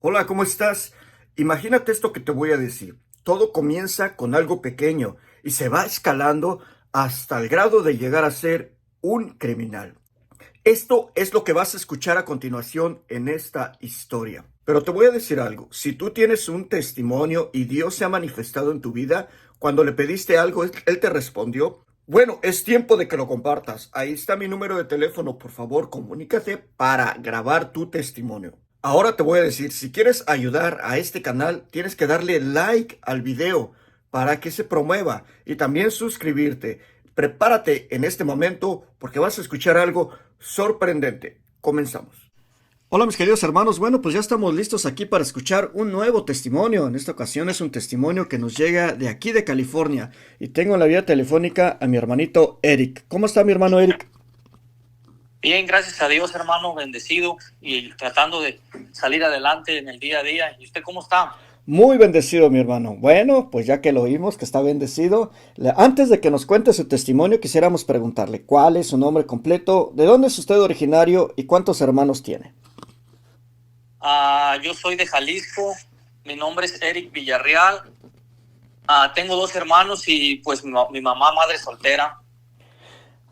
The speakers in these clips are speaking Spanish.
Hola, ¿cómo estás? Imagínate esto que te voy a decir. Todo comienza con algo pequeño y se va escalando hasta el grado de llegar a ser un criminal. Esto es lo que vas a escuchar a continuación en esta historia. Pero te voy a decir algo. Si tú tienes un testimonio y Dios se ha manifestado en tu vida, cuando le pediste algo, Él te respondió. Bueno, es tiempo de que lo compartas. Ahí está mi número de teléfono. Por favor, comunícate para grabar tu testimonio. Ahora te voy a decir, si quieres ayudar a este canal, tienes que darle like al video para que se promueva y también suscribirte. Prepárate en este momento porque vas a escuchar algo sorprendente. Comenzamos. Hola mis queridos hermanos, bueno pues ya estamos listos aquí para escuchar un nuevo testimonio. En esta ocasión es un testimonio que nos llega de aquí de California y tengo en la vía telefónica a mi hermanito Eric. ¿Cómo está mi hermano Eric? Bien, gracias a Dios, hermano, bendecido y tratando de salir adelante en el día a día. ¿Y usted cómo está? Muy bendecido, mi hermano. Bueno, pues ya que lo oímos, que está bendecido, antes de que nos cuente su testimonio, quisiéramos preguntarle cuál es su nombre completo, de dónde es usted originario y cuántos hermanos tiene. Yo soy de Jalisco, mi nombre es Eric Villarreal. Tengo dos hermanos y pues mi mamá, madre soltera.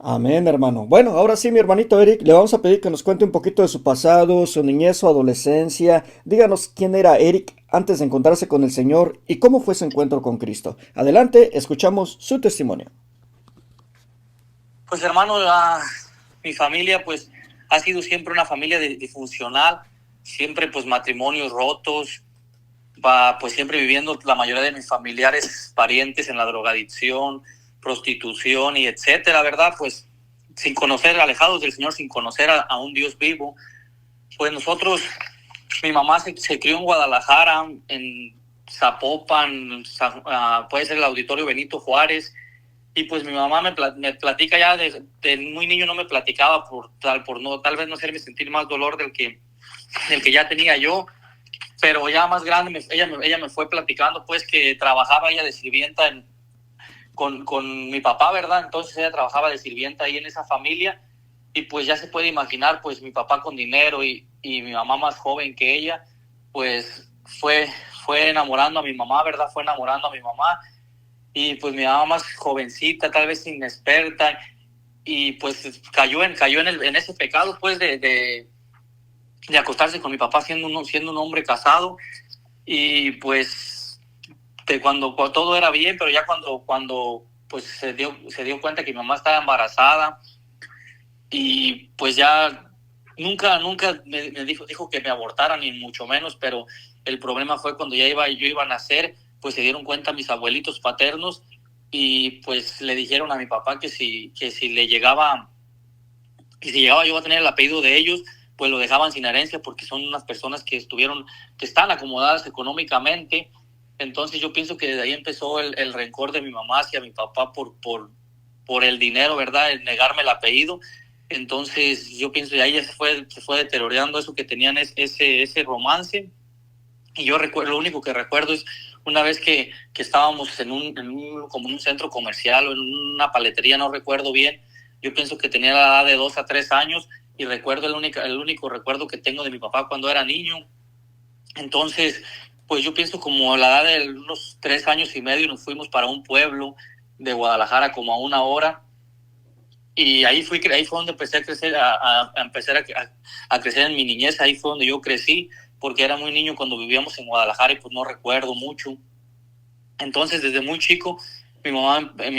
Amén, hermano. Bueno, ahora sí, mi hermanito Eric, le vamos a pedir que nos cuente un poquito de su pasado, su niñez, su adolescencia. Díganos quién era Eric antes de encontrarse con el Señor y cómo fue su encuentro con Cristo. Adelante, escuchamos su testimonio. Pues hermano, mi familia pues ha sido siempre una familia disfuncional, siempre pues matrimonios rotos, pues siempre viviendo la mayoría de mis familiares, parientes en la drogadicción, prostitución y etcétera, ¿verdad? Pues sin conocer, alejados del Señor, sin conocer a un Dios vivo. Pues nosotros, mi mamá se crió en Guadalajara, en Zapopan, puede ser el Auditorio Benito Juárez, y pues mi mamá me platica ya de muy niño, no me platicaba tal vez no hacerme sentir más dolor del que ya tenía yo, pero ya más grande ella me fue platicando pues que trabajaba ella de sirvienta con mi papá, ¿verdad? Entonces ella trabajaba de sirvienta ahí en esa familia y pues ya se puede imaginar pues mi papá con dinero y mi mamá más joven que ella, pues fue enamorando a mi mamá, ¿verdad? Fue enamorando a mi mamá y pues mi mamá más jovencita, tal vez inexperta, y pues cayó en ese pecado pues de acostarse con mi papá siendo un hombre casado. Y pues cuando todo era bien, pero ya cuando pues se dio cuenta que mi mamá estaba embarazada y pues ya nunca me dijo que me abortara, ni mucho menos, pero el problema fue cuando yo iba a nacer, pues se dieron cuenta mis abuelitos paternos y pues le dijeron a mi papá que si le llegaba, y si llegaba yo a tener el apellido de ellos, pues lo dejaban sin herencia porque son unas personas que están acomodadas económicamente. Entonces yo pienso que desde ahí empezó el rencor de mi mamá hacia mi papá por el dinero, ¿verdad? El negarme el apellido. Entonces yo pienso que ahí ya se fue deteriorando eso que tenían ese romance. Y yo recuerdo, lo único que recuerdo es una vez que estábamos como en un centro comercial o en una paletería, no recuerdo bien. Yo pienso que tenía la edad de 2 a 3 años y recuerdo el único recuerdo que tengo de mi papá cuando era niño. Entonces, pues yo pienso como a la edad de unos 3 años y medio nos fuimos para un pueblo de Guadalajara como a 1 hora y ahí fue donde empecé a crecer, a empezar a crecer en mi niñez. Ahí fue donde yo crecí porque era muy niño cuando vivíamos en Guadalajara y pues no recuerdo mucho. Entonces, desde muy chico, mi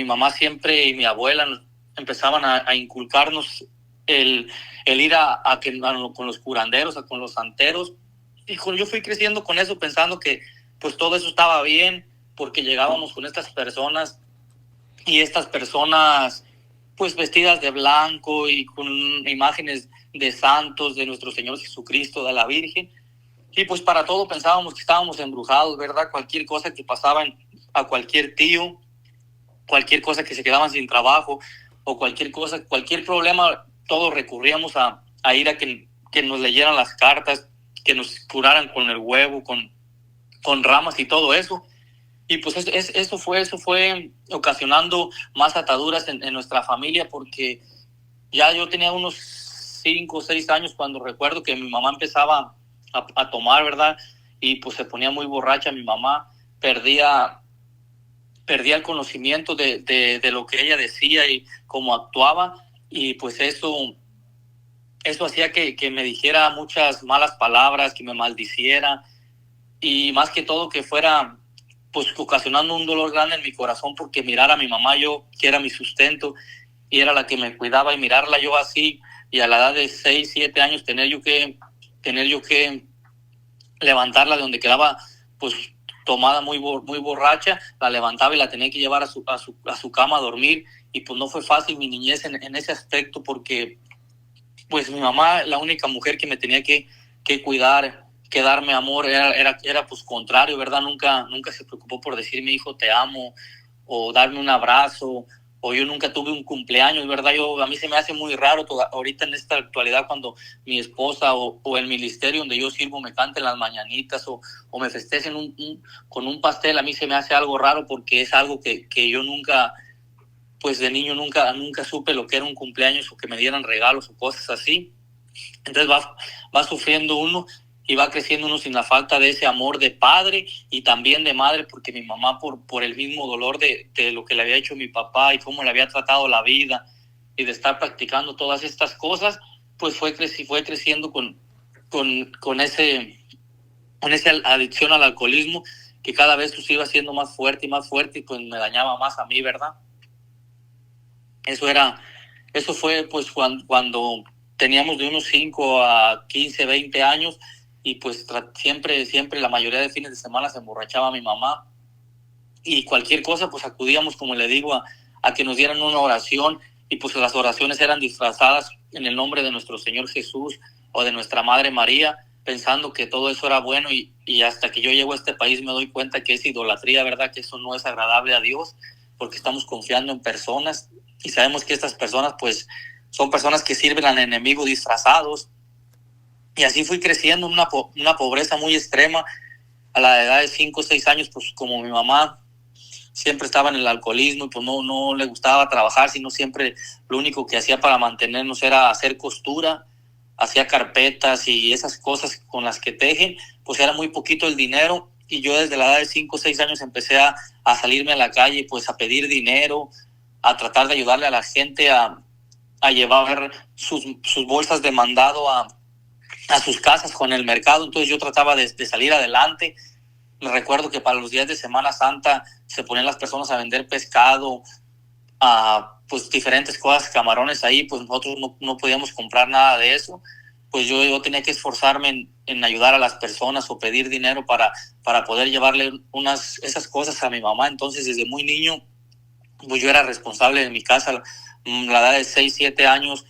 mamá siempre y mi abuela empezaban a inculcarnos el ir con los curanderos, con los santeros. Y yo fui creciendo con eso, pensando que pues todo eso estaba bien, porque llegábamos con estas personas y estas personas pues vestidas de blanco y con imágenes de santos, de nuestro Señor Jesucristo, de la Virgen. Y pues para todo pensábamos que estábamos embrujados, ¿verdad? Cualquier cosa que pasaba a cualquier tío, cualquier cosa que se quedaban sin trabajo o cualquier cosa, cualquier problema, todos recurríamos a ir a que nos leyeran las cartas, que nos curaran con el huevo, con ramas y todo eso. Y pues eso fue ocasionando más ataduras en nuestra familia, porque ya yo tenía unos 5 o 6 años cuando recuerdo que mi mamá empezaba a tomar, ¿verdad? y pues se ponía muy borracha mi mamá, perdía el conocimiento de lo que ella decía y cómo actuaba, y pues eso hacía que me dijera muchas malas palabras, que me maldiciera, y más que todo que fuera pues ocasionando un dolor grande en mi corazón, porque mirar a mi mamá, yo que era mi sustento y era la que me cuidaba, y mirarla yo así, y a la edad de 6, 7 años tener yo que levantarla de donde quedaba pues tomada muy borracha, la levantaba y la tenía que llevar a su cama a dormir, y pues no fue fácil mi niñez en ese aspecto, porque pues mi mamá, la única mujer que me tenía que cuidar, que darme amor, era pues contrario, ¿verdad? Nunca se preocupó por decirme, hijo, te amo, o darme un abrazo, o yo nunca tuve un cumpleaños, ¿verdad? A mí se me hace muy raro ahorita en esta actualidad, cuando mi esposa o el ministerio donde yo sirvo me canten las mañanitas, o me festejen con un pastel. A mí se me hace algo raro, porque es algo que yo nunca, pues de niño nunca supe lo que era un cumpleaños, o que me dieran regalos o cosas así. Entonces va sufriendo uno y va creciendo uno sin la falta de ese amor de padre y también de madre, porque mi mamá, por el mismo dolor de lo que le había hecho mi papá y cómo le había tratado la vida, y de estar practicando todas estas cosas, pues fue creciendo con esa adicción al alcoholismo, que cada vez pues iba siendo más fuerte y pues me dañaba más a mí, ¿verdad? Eso fue pues cuando teníamos de unos 5 a 15, 20 años, y pues siempre la mayoría de fines de semana se emborrachaba mi mamá, y cualquier cosa pues acudíamos, como le digo, a que nos dieran una oración, y pues las oraciones eran disfrazadas en el nombre de nuestro Señor Jesús o de nuestra Madre María, pensando que todo eso era bueno, y hasta que yo llego a este país me doy cuenta que es idolatría, ¿verdad? Que eso no es agradable a Dios, porque estamos confiando en personas, y sabemos que estas personas pues son personas que sirven al enemigo disfrazados. Y así fui creciendo en una pobreza muy extrema. A la edad de 5 o 6 años, pues como mi mamá siempre estaba en el alcoholismo, y pues no le gustaba trabajar, sino siempre lo único que hacía para mantenernos era hacer costura, hacía carpetas y esas cosas con las que tejen, pues era muy poquito el dinero, y yo desde la edad de 5 o 6 años empecé a salirme a la calle, pues a pedir dinero, a tratar de ayudarle a la gente a llevar sus bolsas de mandado a sus casas con el mercado. Entonces yo trataba de salir adelante. Me recuerdo que para los días de Semana Santa se ponían las personas a vender pescado, pues diferentes cosas, camarones ahí, pues nosotros no podíamos comprar nada de eso. Pues yo tenía que esforzarme en ayudar a las personas, o pedir dinero para poder llevarle esas cosas a mi mamá. Entonces desde muy niño pues yo era responsable de mi casa. La edad de 6, 7 años,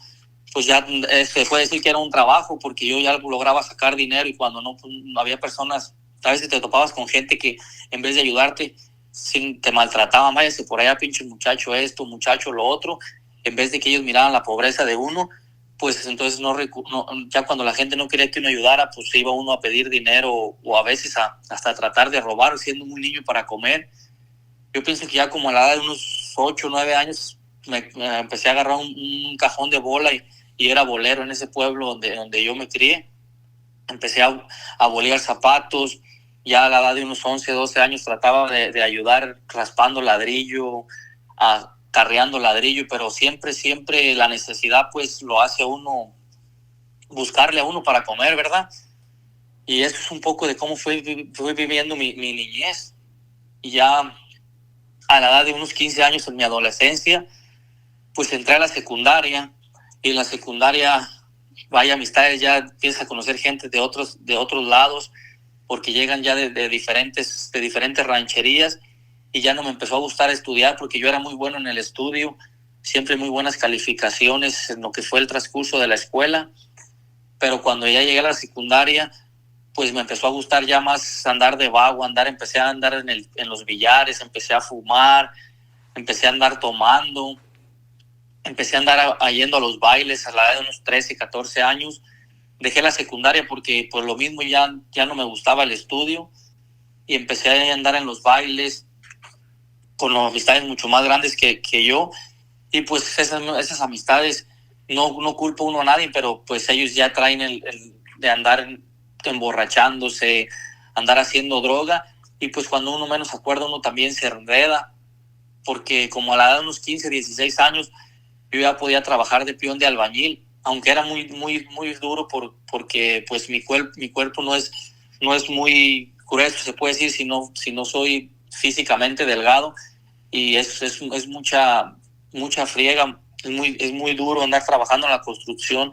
pues ya se puede decir que era un trabajo, porque yo ya lograba sacar dinero, y cuando no, pues, había personas, a veces te topabas con gente que en vez de ayudarte, te maltrataban, váyase por allá, pinche muchacho esto, muchacho lo otro, en vez de que ellos miraran la pobreza de uno. Pues entonces ya cuando la gente no quería que uno ayudara, pues iba uno a pedir dinero, o a veces hasta tratar de robar, siendo muy niño, para comer. Yo pienso que ya como a la edad de unos 8 o 9 años me empecé a agarrar un cajón de bola, y era bolero en ese pueblo donde yo me crié. Empecé a bolear zapatos. Ya a la edad de unos 11, 12 años trataba de ayudar raspando ladrillo, carreando ladrillo, pero siempre la necesidad pues lo hace a uno buscarle a uno para comer, ¿verdad? Y eso es un poco de cómo fui viviendo mi niñez. Y ya a la edad de unos 15 años, en mi adolescencia, pues entré a la secundaria, y en la secundaria, vaya amistades, ya empiezas a conocer gente de otros lados, porque llegan ya de diferentes rancherías, y ya no me empezó a gustar estudiar, porque yo era muy bueno en el estudio, siempre muy buenas calificaciones en lo que fue el transcurso de la escuela, pero cuando ya llegué a la secundaria, pues me empezó a gustar ya más andar de vago, empecé a andar en los billares, empecé a fumar, empecé a andar tomando, empecé a andar yendo a los bailes a la edad de unos 13, 14 años. Dejé la secundaria porque por lo mismo ya no me gustaba el estudio, y empecé a andar en los bailes con amistades mucho más grandes que yo, y pues esas amistades, no culpo uno a nadie, pero pues ellos ya traen el de andar emborrachándose, andar haciendo droga, y pues cuando uno menos se acuerda uno también se enreda, porque como a la edad de unos 15, 16 años yo ya podía trabajar de peón de albañil, aunque era muy duro porque pues mi cuerpo no es muy grueso, se puede decir, si no soy físicamente delgado, y es mucha friega, es muy duro andar trabajando en la construcción,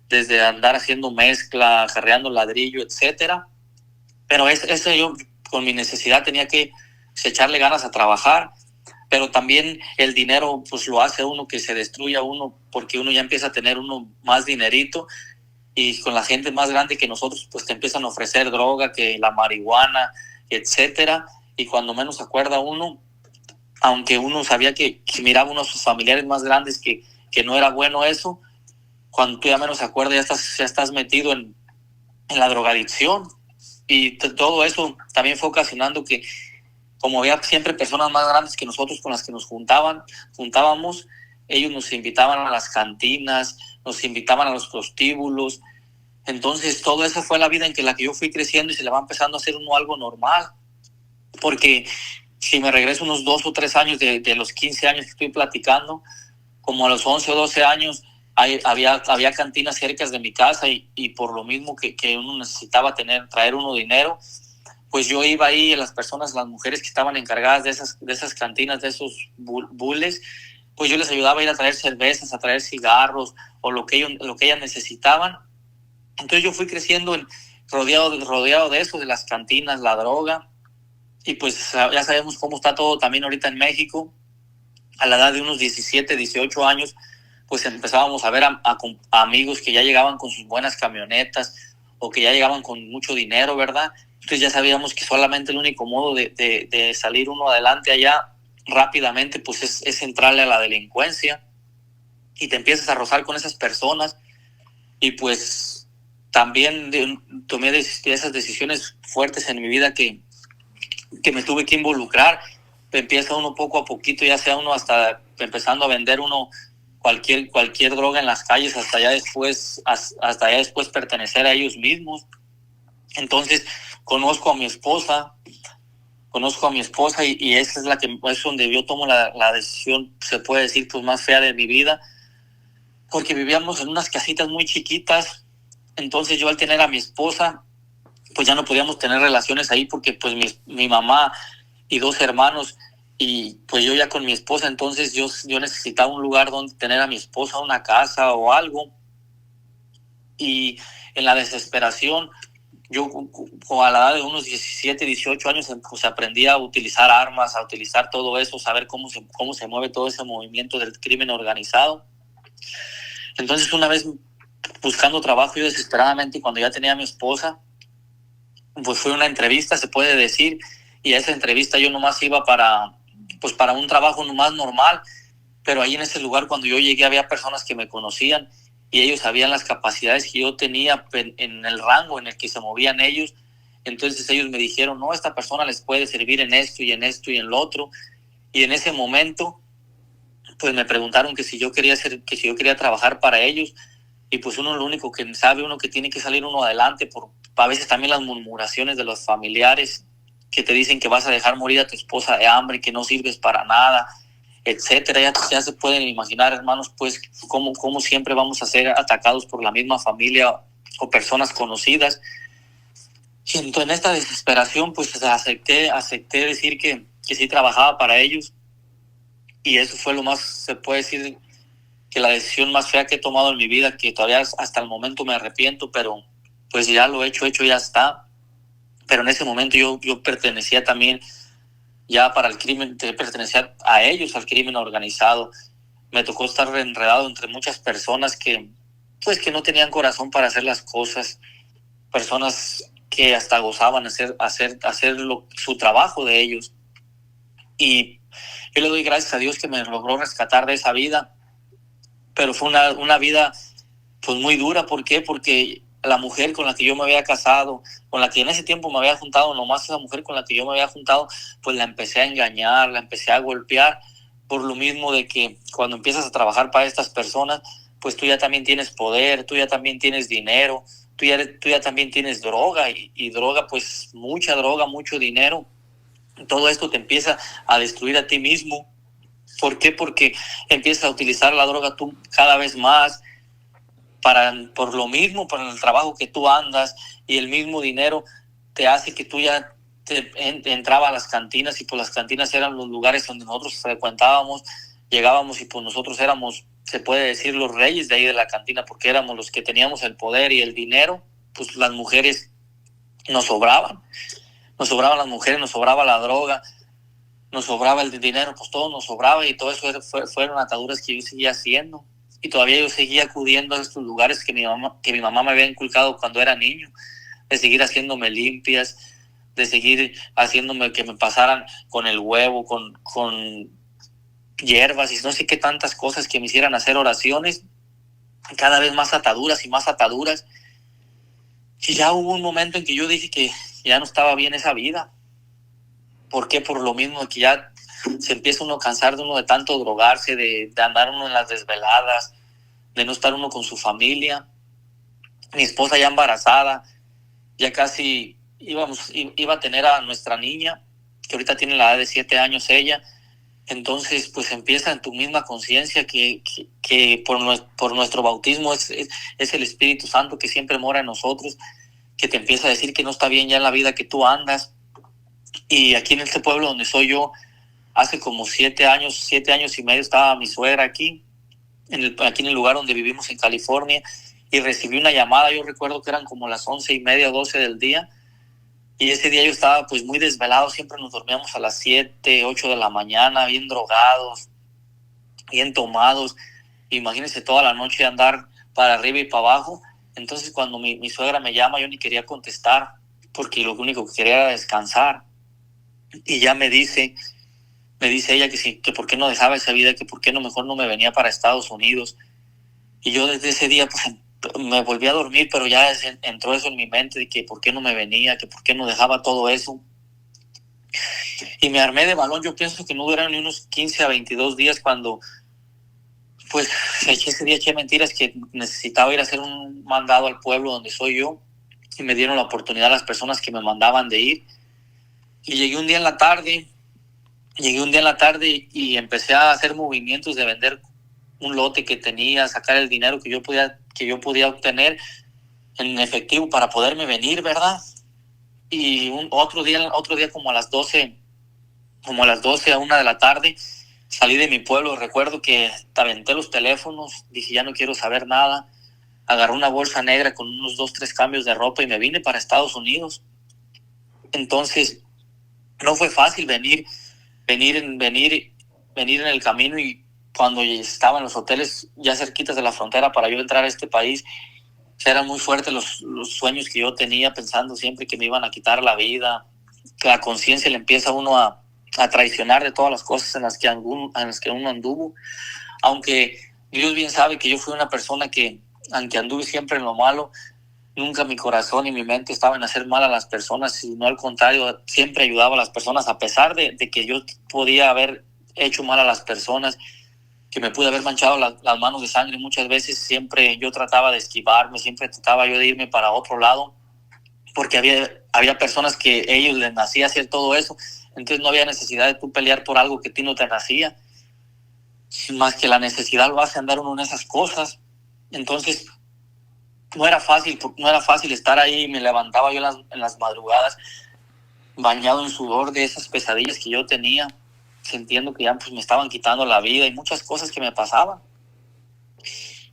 desde andar haciendo mezcla, jarreando ladrillo, etcétera. Pero ese yo con mi necesidad tenía que echarle ganas a trabajar, pero también el dinero pues lo hace uno que se destruya uno, porque uno ya empieza a tener uno más dinerito, y con la gente más grande que nosotros pues te empiezan a ofrecer droga, que la marihuana, etcétera, y cuando menos se acuerda uno, aunque uno sabía que miraba uno a sus familiares más grandes que no era bueno eso, cuando tú ya menos se acuerda ya estás metido en la drogadicción, y todo eso también fue ocasionando que, como había siempre personas más grandes que nosotros con las que nos juntábamos, ellos nos invitaban a las cantinas, nos invitaban a los prostíbulos. Entonces, todo eso fue la vida en la que yo fui creciendo, y se le va empezando a hacer uno algo normal. Porque si me regreso unos 2 o 3 años de los 15 años que estoy platicando, como a los 11 o 12 años, había cantinas cerca de mi casa, y por lo mismo que uno necesitaba traer uno dinero, pues yo iba ahí, las mujeres que estaban encargadas de esas cantinas, de esos bules, pues yo les ayudaba a ir a traer cervezas, a traer cigarros, o lo que ellas necesitaban. Entonces yo fui creciendo rodeado de eso, de las cantinas, la droga, y pues ya sabemos cómo está todo también ahorita en México. A la edad de unos 17, 18 años, pues empezábamos a ver a amigos que ya llegaban con sus buenas camionetas, o que ya llegaban con mucho dinero, ¿verdad? Entonces ya sabíamos que solamente el único modo de salir uno adelante allá rápidamente, pues es entrarle a la delincuencia, y te empiezas a rozar con esas personas, y pues también tomé esas decisiones fuertes en mi vida que me tuve que involucrar. Empieza uno poco a poquito, ya sea uno hasta empezando a vender uno cualquier droga en las calles, hasta ya después pertenecer a ellos mismos. Entonces conozco a mi esposa, y esa es donde yo tomo la decisión, se puede decir, pues más fea de mi vida, porque vivíamos en unas casitas muy chiquitas. Entonces yo, al tener a mi esposa, pues ya no podíamos tener relaciones ahí, porque pues mi mamá y 2 hermanos, y pues yo ya con mi esposa, entonces yo necesitaba un lugar donde tener a mi esposa, una casa o algo. Y en la desesperación, yo a la edad de unos 17, 18 años, pues aprendí a utilizar armas, a utilizar todo eso, saber cómo se mueve todo ese movimiento del crimen organizado. Entonces, una vez buscando trabajo yo desesperadamente, y cuando ya tenía a mi esposa, pues fue una entrevista, se puede decir, y a esa entrevista yo nomás iba para un trabajo nomás normal, pero ahí en ese lugar, cuando yo llegué, había personas que me conocían, y ellos sabían las capacidades que yo tenía en el rango en el que se movían ellos. Entonces ellos me dijeron, no, esta persona les puede servir en esto y en esto y en lo otro. Y en ese momento, pues me preguntaron que si yo quería trabajar para ellos. Y pues uno, lo único que sabe uno, que tiene que salir uno adelante, por a veces también las murmuraciones de los familiares que te dicen que vas a dejar morir a tu esposa de hambre, que no sirves para nada, etcétera. Ya se pueden imaginar, hermanos, pues cómo siempre vamos a ser atacados por la misma familia o personas conocidas. Y entonces, en esta desesperación, pues acepté decir que sí trabajaba para ellos, y eso fue lo más, se puede decir, que la decisión más fea que he tomado en mi vida, que todavía hasta el momento me arrepiento, pero pues ya lo hecho ya está. Pero en ese momento yo pertenecía también ya para el crimen, pertenecía a ellos, al crimen organizado. Me tocó estar enredado entre muchas personas que no tenían corazón para hacer las cosas, personas que hasta gozaban hacer su trabajo de ellos. Y yo le doy gracias a Dios que me logró rescatar de esa vida, pero fue una vida pues muy dura. ¿Por qué? Porque la mujer con la que yo me había casado, con la que en ese tiempo me había juntado, nomás esa mujer con la que yo me había juntado, pues la empecé a engañar, la empecé a golpear, por lo mismo de que cuando empiezas a trabajar para estas personas, pues tú ya también tienes poder, tú ya también tienes dinero, tú ya también tienes droga y droga, pues mucha droga, mucho dinero. Todo esto te empieza a destruir a ti mismo. ¿Por qué? Porque empiezas a utilizar la droga tú cada vez más por lo mismo, por el trabajo que tú andas, y el mismo dinero te hace que tú ya entraba a las cantinas, y pues las cantinas eran los lugares donde nosotros frecuentábamos, llegábamos y pues nosotros éramos, se puede decir, los reyes de ahí de la cantina, porque éramos los que teníamos el poder y el dinero. Pues las mujeres nos sobraban las mujeres, nos sobraba la droga, nos sobraba el dinero, pues todo nos sobraba, y todo eso fueron ataduras que yo seguía haciendo. Y todavía yo seguía acudiendo a estos lugares que mi mamá me había inculcado cuando era niño, de seguir haciéndome limpias, de seguir haciéndome que me pasaran con el huevo, con hierbas y no sé qué tantas cosas que me hicieran hacer oraciones, cada vez más ataduras y más ataduras. Y ya hubo un momento en que yo dije que ya no estaba bien esa vida. ¿Por qué? Por lo mismo que ya se empieza uno a cansar de uno de tanto drogarse, de andar uno en las desveladas, de no estar uno con su familia. Mi esposa ya embarazada, ya casi iba a tener a nuestra niña, que ahorita tiene la edad de 7 años ella. Entonces, pues empieza en tu misma conciencia que por nuestro bautismo es el Espíritu Santo que siempre mora en nosotros, que te empieza a decir que no está bien ya en la vida que tú andas. Y aquí en este pueblo donde soy yo, hace como 7 años y medio, estaba mi suegra aquí en el lugar donde vivimos en California, y recibí una llamada. Yo recuerdo que eran como las 11:30, 12 del día, y ese día yo estaba pues muy desvelado. Siempre nos dormíamos a las 7, 8 de la mañana, bien drogados, bien tomados. Imagínense toda la noche andar para arriba y para abajo. Entonces cuando mi suegra me llama, yo ni quería contestar, porque lo único que quería era descansar. Y ya me dice ella que sí, que por qué no dejaba esa vida, que por qué no mejor no me venía para Estados Unidos. Y yo desde ese día pues me volví a dormir, pero ya entró eso en mi mente de que por qué no me venía, que por qué no dejaba todo eso. Y me armé de balón. Yo pienso que no duraron ni unos 15 a 22 días cuando pues ese día eché mentiras que necesitaba ir a hacer un mandado al pueblo donde soy yo, y me dieron la oportunidad las personas que me mandaban de ir. Y llegué un día en la tarde y empecé a hacer movimientos de vender un lote que tenía, sacar el dinero que yo podía obtener en efectivo para poderme venir, ¿verdad? Y otro día como a las 12 a 1 de la tarde, salí de mi pueblo. Recuerdo que aventé los teléfonos, dije ya no quiero saber nada, agarré una bolsa negra con unos 2-3 cambios de ropa y me vine para Estados Unidos. Entonces no fue fácil venir en el camino, y cuando estaba en los hoteles ya cerquitas de la frontera para yo entrar a este país, eran muy fuertes los sueños que yo tenía, pensando siempre que me iban a quitar la vida. La conciencia le empieza a uno a traicionar de todas las cosas en las que uno anduvo, aunque Dios bien sabe que yo fui una persona que, aunque anduve siempre en lo malo, nunca mi corazón y mi mente estaban en hacer mal a las personas, sino al contrario, siempre ayudaba a las personas, a pesar de que yo podía haber hecho mal a las personas, que me pude haber manchado las manos de sangre muchas veces. Siempre yo trataba de esquivarme, siempre trataba yo de irme para otro lado, porque había personas que ellos les nacía hacer todo eso. Entonces no había necesidad de tú pelear por algo que a ti no te nacía, más que la necesidad lo hace andar uno en esas cosas. Entonces no era fácil estar ahí. Me levantaba yo en las madrugadas bañado en sudor de esas pesadillas que yo tenía, sintiendo que ya pues me estaban quitando la vida y muchas cosas que me pasaban.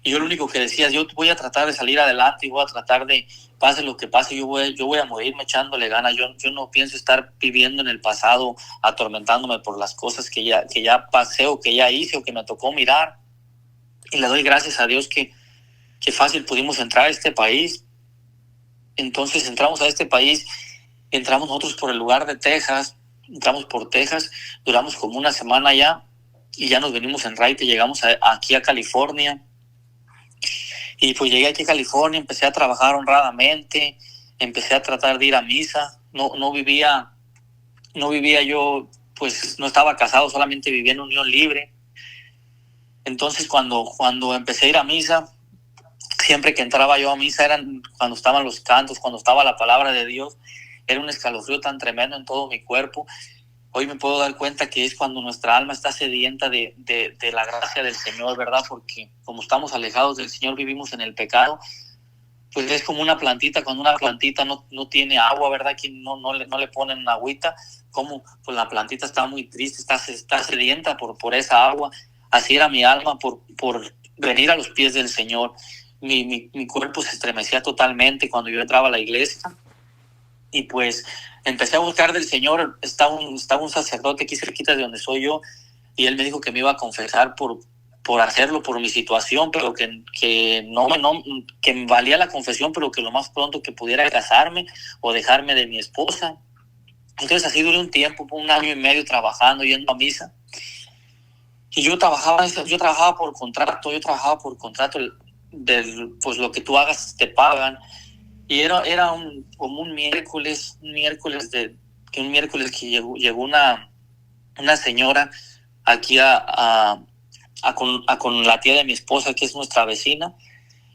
Y yo lo único que decía es, yo voy a tratar de salir adelante y voy a tratar de, pase lo que pase, yo voy a morirme echándole ganas. Yo no pienso estar viviendo en el pasado, atormentándome por las cosas que ya pasé o que ya hice o que me tocó mirar. Y le doy gracias a Dios que fácil pudimos entrar a este país. Entonces entramos a este país, entramos nosotros por el lugar de Texas, entramos por Texas, duramos como una semana ya, y ya nos venimos en raite, llegamos aquí a California. Y pues llegué aquí a California, empecé a trabajar honradamente, empecé a tratar de ir a misa. No vivía yo, pues no estaba casado, solamente vivía en unión libre. Entonces cuando empecé a ir a misa, siempre que entraba yo a misa, eran cuando estaban los cantos, cuando estaba la palabra de Dios, era un escalofrío tan tremendo en todo mi cuerpo. Hoy me puedo dar cuenta que es cuando nuestra alma está sedienta de la gracia del Señor, ¿verdad? Porque como estamos alejados del Señor, vivimos en el pecado, pues es como una plantita, cuando una plantita no tiene agua, ¿verdad? Que no le ponen agüita, como pues la plantita está muy triste, está sedienta por esa agua. Así era mi alma por venir a los pies del Señor. Mi cuerpo se estremecía totalmente cuando yo entraba a la iglesia, y pues empecé a buscar del Señor. Estaba un sacerdote aquí cerquita de donde soy yo, y él me dijo que me iba a confesar por hacerlo, por mi situación, pero que me valía la confesión, pero que lo más pronto que pudiera casarme o dejarme de mi esposa. Entonces así duré un tiempo, 1 año y medio trabajando, yendo a misa. Y yo trabajaba por contrato, pues lo que tú hagas te pagan. Y era como un miércoles que llegó una señora aquí con la tía de mi esposa, que es nuestra vecina.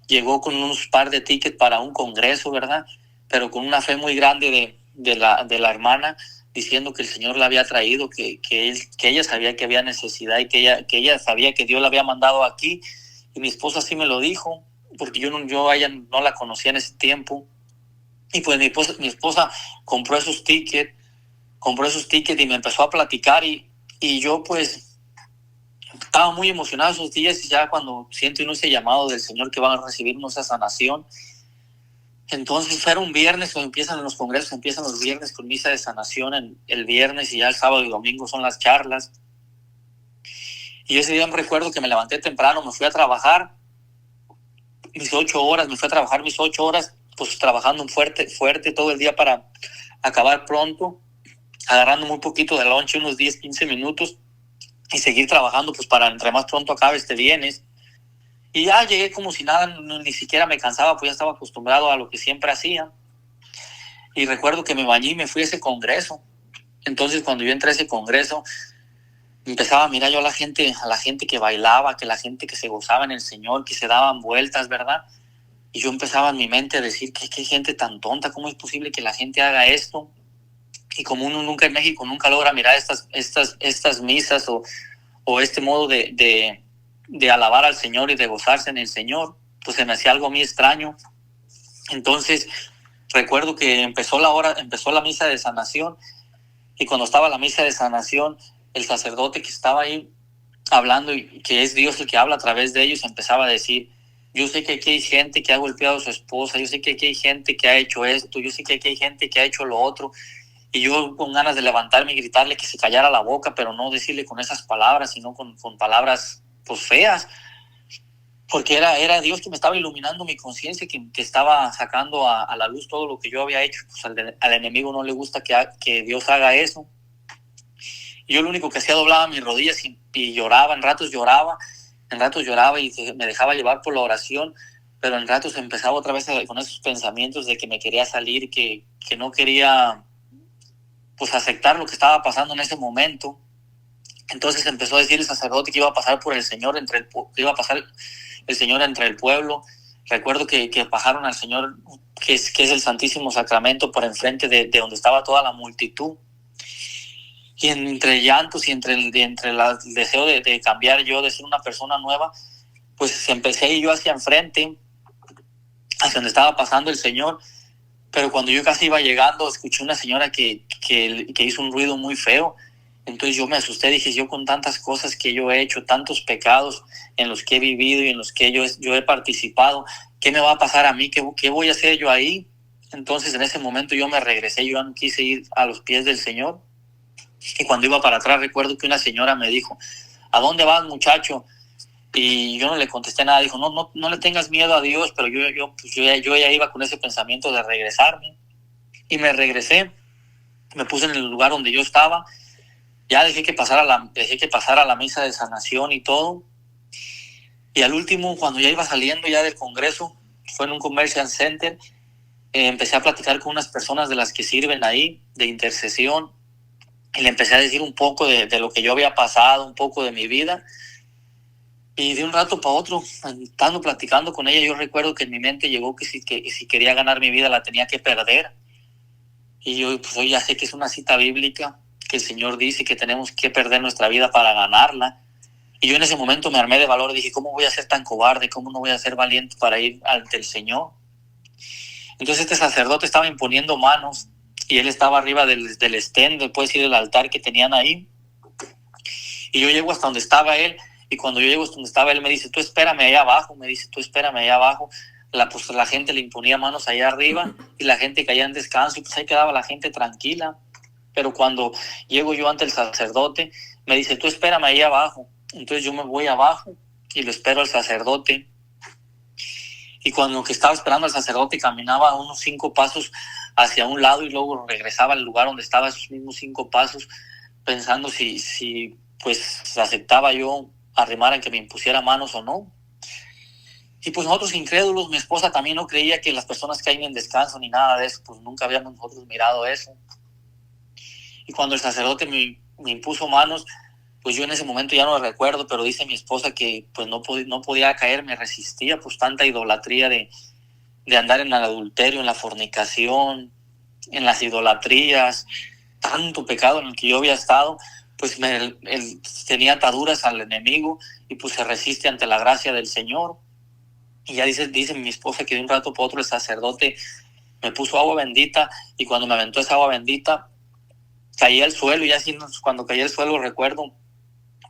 Llegó con unos par de tickets para un congreso, ¿verdad? Pero con una fe muy grande de la hermana, diciendo que el Señor la había traído, que ella sabía que había necesidad, y que ella sabía que Dios la había mandado aquí. Y mi esposa sí me lo dijo, porque yo a ella no la conocía en ese tiempo. Y pues mi esposa compró esos tickets y me empezó a platicar, y yo pues estaba muy emocionado esos días. Y ya cuando siento ese llamado del Señor que van a recibirnos esa sanación, entonces era un viernes, empiezan los congresos, empiezan los viernes con misa de sanación el viernes, y ya el sábado y domingo son las charlas. Y ese día me recuerdo que me levanté temprano, me fui a trabajar mis 8 horas, pues trabajando fuerte todo el día para acabar pronto, agarrando muy poquito de lunch, unos 10, 15 minutos, y seguir trabajando pues para entre más pronto acabe este viernes. Y ya llegué como si nada, ni siquiera me cansaba, pues ya estaba acostumbrado a lo que siempre hacía. Y recuerdo que me bañé y me fui a ese congreso. Entonces cuando yo entré a ese congreso, empezaba a mirar yo a la gente que bailaba, que la gente que se gozaba en el Señor, que se daban vueltas, ¿verdad? Y yo empezaba en mi mente a decir que qué gente tan tonta, ¿cómo es posible que la gente haga esto? Y como uno nunca en México nunca logra mirar estas misas o este modo de alabar al Señor y de gozarse en el Señor, pues se me hacía algo muy extraño. Entonces recuerdo que empezó la misa de sanación, y cuando estaba la misa de sanación, el sacerdote que estaba ahí hablando, y que es Dios el que habla a través de ellos, empezaba a decir: yo sé que aquí hay gente que ha golpeado a su esposa, yo sé que aquí hay gente que ha hecho esto, yo sé que aquí hay gente que ha hecho lo otro. Y yo con ganas de levantarme y gritarle que se callara la boca, pero no decirle con esas palabras, sino con palabras pues feas, porque era Dios que me estaba iluminando mi conciencia, que estaba sacando a la luz todo lo que yo había hecho. Pues al enemigo no le gusta que Dios haga eso. Y yo lo único que hacía, doblaba mis rodillas y lloraba, en ratos lloraba y me dejaba llevar por la oración, pero en ratos empezaba otra vez con esos pensamientos de que me quería salir, que no quería pues aceptar lo que estaba pasando en ese momento. Entonces empezó a decir el sacerdote que iba a pasar por el Señor, que iba a pasar el Señor entre el pueblo. Recuerdo que bajaron al Señor, que es el Santísimo Sacramento, por enfrente de donde estaba toda la multitud. Y entre llantos y entre el deseo de cambiar yo, de ser una persona nueva, pues empecé a ir yo hacia enfrente, hacia donde estaba pasando el Señor. Pero cuando yo casi iba llegando, escuché una señora que hizo un ruido muy feo. Entonces yo me asusté, dije: yo con tantas cosas que yo he hecho, tantos pecados en los que he vivido y en los que yo he participado, ¿qué me va a pasar a mí? ¿Qué voy a hacer yo ahí? Entonces en ese momento yo me regresé, yo no quise ir a los pies del Señor. Y cuando iba para atrás, recuerdo que una señora me dijo: ¿a dónde vas, muchacho? Y yo no le contesté nada. Dijo: no le tengas miedo a Dios. Pero yo ya iba con ese pensamiento de regresarme. Y me regresé, me puse en el lugar donde yo estaba. Ya dejé que pasara la misa de sanación y todo. Y al último, cuando ya iba saliendo ya del congreso, fue en un convention center, empecé a platicar con unas personas de las que sirven ahí, de intercesión. Y le empecé a decir un poco de lo que yo había pasado, un poco de mi vida. Y de un rato para otro, estando platicando con ella, yo recuerdo que en mi mente llegó que si quería ganar mi vida la tenía que perder. Y yo, pues hoy ya sé que es una cita bíblica, que el Señor dice que tenemos que perder nuestra vida para ganarla. Y yo en ese momento me armé de valor, dije, ¿cómo voy a ser tan cobarde? ¿Cómo no voy a ser valiente para ir ante el Señor? Entonces este sacerdote estaba imponiendo manos y él estaba arriba del estén, puedes decir, el altar que tenían ahí. Y yo llego hasta donde estaba él, y cuando yo llego hasta donde estaba él me dice, tú espérame allá abajo, pues la gente le imponía manos allá arriba y la gente caía en descanso y pues ahí quedaba la gente tranquila. Pero cuando llego yo ante el sacerdote, me dice, tú espérame ahí abajo. Entonces yo me voy abajo y lo espero al sacerdote. Y cuando que estaba esperando al sacerdote caminaba unos 5 pasos hacia un lado y luego regresaba al lugar donde estaba esos mismos 5 pasos, pensando si pues aceptaba yo arrimar a que me impusiera manos o no. Y pues nosotros incrédulos, mi esposa también no creía que las personas caen en descanso ni nada de eso, pues nunca habíamos nosotros mirado eso. Y cuando el sacerdote me impuso manos, pues yo en ese momento ya no lo recuerdo, pero dice mi esposa que pues no podía caer, me resistía, pues tanta idolatría de andar en el adulterio, en la fornicación, en las idolatrías, tanto pecado en el que yo había estado, pues él tenía ataduras al enemigo y pues se resiste ante la gracia del Señor. Y ya dice mi esposa que de un rato para otro el sacerdote me puso agua bendita y cuando me aventó esa agua bendita caí al suelo y así cuando caí al suelo recuerdo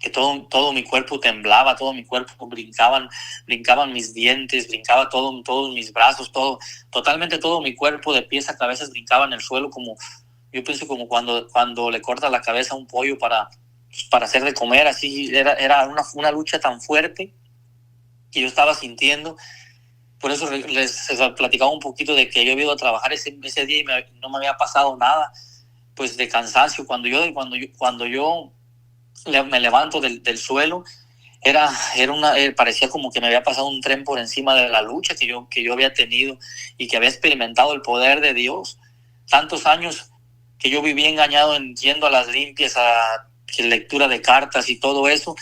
que todo mi cuerpo temblaba, todo mi cuerpo brincaban mis dientes, brincaba todos mis brazos, totalmente todo mi cuerpo de pies a cabeza brincaba en el suelo como, yo pienso como cuando le cortas la cabeza a un pollo para hacer de comer, así era una lucha tan fuerte que yo estaba sintiendo. Por eso les platicaba un poquito de que yo había ido a trabajar ese día y no me había pasado nada, pues de cansancio. Cuando yo me levanto del suelo, parecía como que me había pasado un tren por encima de la lucha que yo había tenido y que había experimentado el poder de Dios. Tantos años que yo viví engañado yendo a las limpias, a lectura de cartas y todo eso,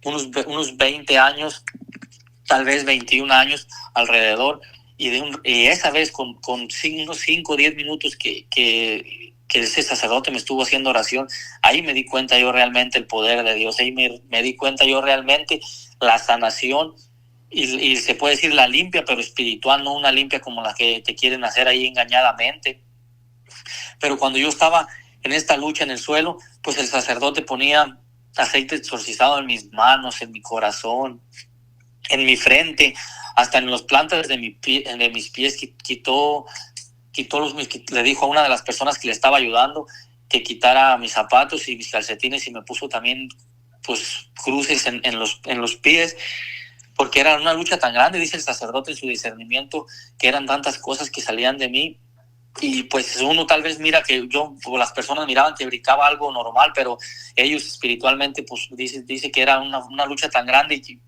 unos 20 años, tal vez 21 años alrededor, y esa vez con unos 5 o 10 minutos que ese sacerdote me estuvo haciendo oración, ahí me di cuenta yo realmente el poder de Dios, ahí me di cuenta yo realmente la sanación y se puede decir la limpia, pero espiritual, no una limpia como la que te quieren hacer ahí engañadamente. Pero cuando yo estaba en esta lucha en el suelo, pues el sacerdote ponía aceite exorcizado en mis manos, en mi corazón, en mi frente, hasta en los plantas de mis pies, le dijo a una de las personas que le estaba ayudando que quitara mis zapatos y mis calcetines y me puso también pues cruces en los pies, porque era una lucha tan grande, dice el sacerdote en su discernimiento, que eran tantas cosas que salían de mí. Y pues uno tal vez mira que las personas miraban que brincaba algo normal, pero ellos espiritualmente pues dice que era una lucha tan grande y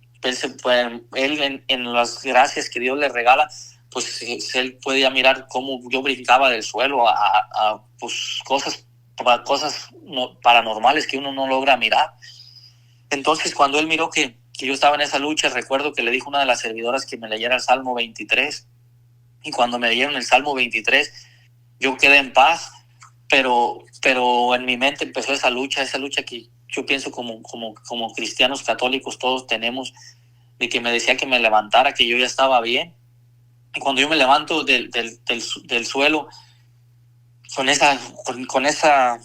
él en las gracias que Dios le regala, pues él podía mirar cómo yo brincaba del suelo a pues cosas paranormales que uno no logra mirar. Entonces cuando él miró que yo estaba en esa lucha, recuerdo que le dijo a una de las servidoras que me leyera el Salmo 23, y cuando me leyeron el Salmo 23 yo quedé en paz, pero en mi mente empezó esa lucha que yo pienso como cristianos católicos todos tenemos, de que me decía que me levantara, que yo ya estaba bien. Y cuando yo me levanto del suelo con esa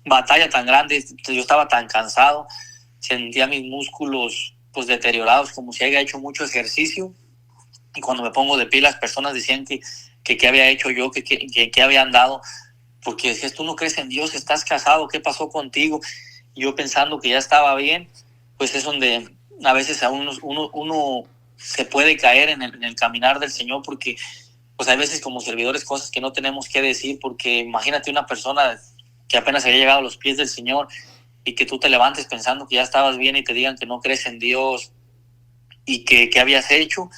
batalla tan grande, yo estaba tan cansado, sentía mis músculos pues deteriorados, como si haya hecho mucho ejercicio. Y cuando me pongo de pie, las personas decían que había hecho yo, que había andado, porque decías, tú no crees en Dios, estás casado, ¿qué pasó contigo? Y yo pensando que ya estaba bien, pues es donde a veces a uno se puede caer en el caminar del Señor, porque pues hay veces como servidores cosas que no tenemos que decir, porque imagínate una persona que apenas había llegado a los pies del Señor y que tú te levantes pensando que ya estabas bien y te digan que no crees en Dios y que habías hecho.